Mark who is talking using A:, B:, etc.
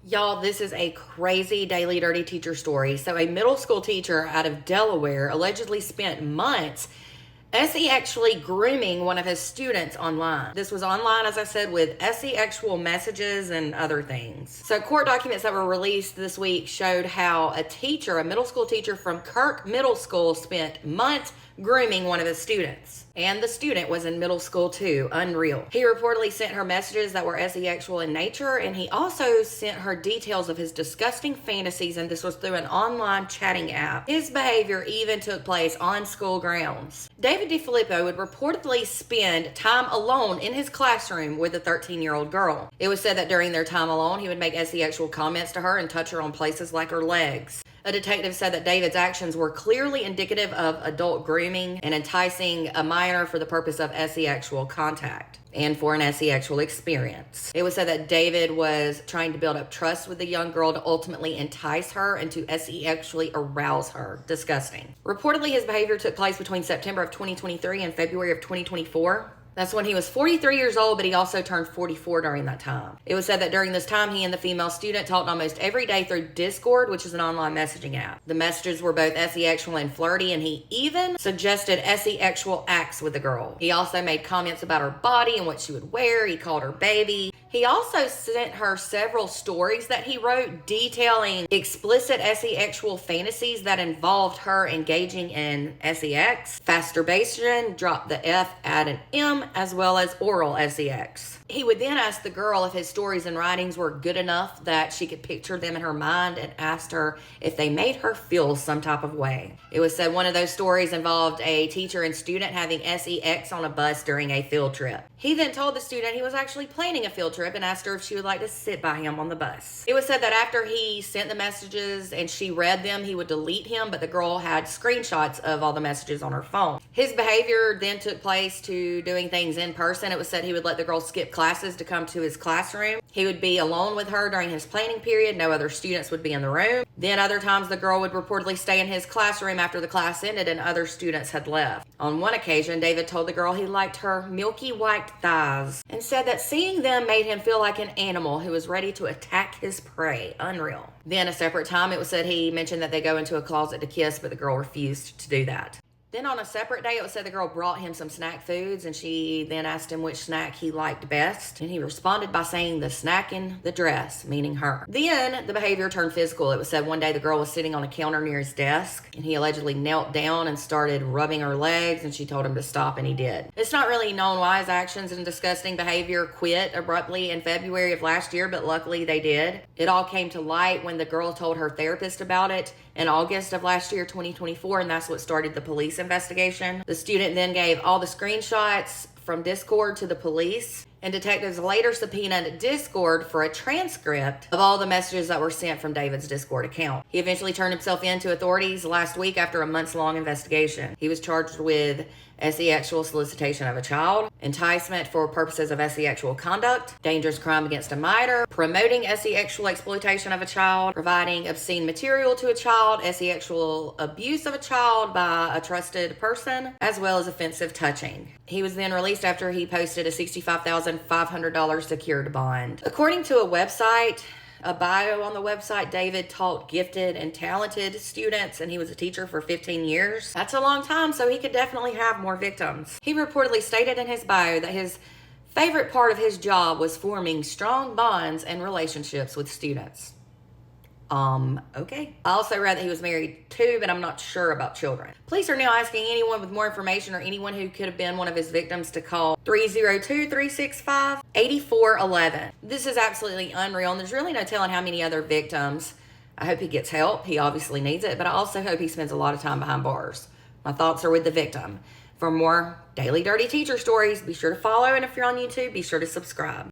A: Y'all, this is a crazy Daily Dirty Teacher story. So, a middle school teacher out of Delaware allegedly spent months actually grooming one of his students online. This was online, as I said, with actual messages and other things. So, court documents that were released this week showed how a middle school teacher from Kirk Middle School, spent months grooming one of his students. And the student was in middle school too. Unreal. He reportedly sent her messages that were sexual in nature, and he also sent her details of his disgusting fantasies, and this was through an online chatting app. His behavior even took place on school grounds. David DeFilippo would reportedly spend time alone in his classroom with a 13-year-old girl. It was said that during their time alone, he would make sexual comments to her and touch her on places like her legs. A detective said that David's actions were clearly indicative of adult grooming and enticing a minor for the purpose of sexual contact and for an sexual experience. It was said that David was trying to build up trust with the young girl to ultimately entice her and to sexually arouse her. Disgusting. Reportedly, his behavior took place between September of 2023 and February of 2024. That's when he was 43 years old, but he also turned 44 during that time. It was said that during this time, he and the female student talked almost every day through Discord, which is an online messaging app. The messages were both sexual and flirty, and he even suggested sexual acts with the girl. He also made comments about her body and what she would wear. He called her baby. He also sent her several stories that he wrote detailing explicit sexual fantasies that involved her engaging in sex, masturbation, drop the F, add an M, as well as oral sex. He would then ask the girl if his stories and writings were good enough that she could picture them in her mind, and asked her if they made her feel some type of way. It was said one of those stories involved a teacher and student having sex on a bus during a field trip. He then told the student he was actually planning a field trip and asked her if she would like to sit by him on the bus. It was said that after he sent the messages and she read them, he would delete him, but the girl had screenshots of all the messages on her phone. His behavior then took place to doing things in person. It was said he would let the girl skip classes to come to his classroom. He would be alone with her during his planning period. No other students would be in the room. Then other times the girl would reportedly stay in his classroom after the class ended and other students had left. On one occasion, David told the girl he liked her milky white thighs and said that seeing them made him feel like an animal who was ready to attack his prey. Unreal. Then a separate time, it was said he mentioned that they go into a closet to kiss, but the girl refused to do that. Then on a separate day, it was said the girl brought him some snack foods, and she then asked him which snack he liked best. And he responded by saying the snack in the dress, meaning her. Then the behavior turned physical. It was said one day the girl was sitting on a counter near his desk, and he allegedly knelt down and started rubbing her legs, and she told him to stop, and he did. It's not really known why his actions and disgusting behavior quit abruptly in February of last year, but luckily they did. It all came to light when the girl told her therapist about it in August of last year, 2024, and that's what started the police investigation. The student then gave all the screenshots from Discord to the police, and detectives later subpoenaed Discord for a transcript of all the messages that were sent from David's Discord account. He eventually turned himself in to authorities last week after a months-long investigation. He was charged with sexual solicitation of a child, enticement for purposes of sexual conduct, dangerous crime against a minor, promoting sexual exploitation of a child, providing obscene material to a child, sexual abuse of a child by a trusted person, as well as offensive touching. He was then released after he posted a $65,500 secured bond. According to a bio on the website, David taught gifted and talented students, and he was a teacher for 15 years. That's a long time, so he could definitely have more victims. He reportedly stated in his bio that his favorite part of his job was forming strong bonds and relationships with students. Okay. I also read that he was married too, but I'm not sure about children. Police are now asking anyone with more information or anyone who could have been one of his victims to call 302-365-8411. This is absolutely unreal, and there's really no telling how many other victims. I hope he gets help. He obviously needs it, but I also hope he spends a lot of time behind bars. My thoughts are with the victim. For more Daily Dirty Teacher stories, be sure to follow, and if you're on YouTube, be sure to subscribe.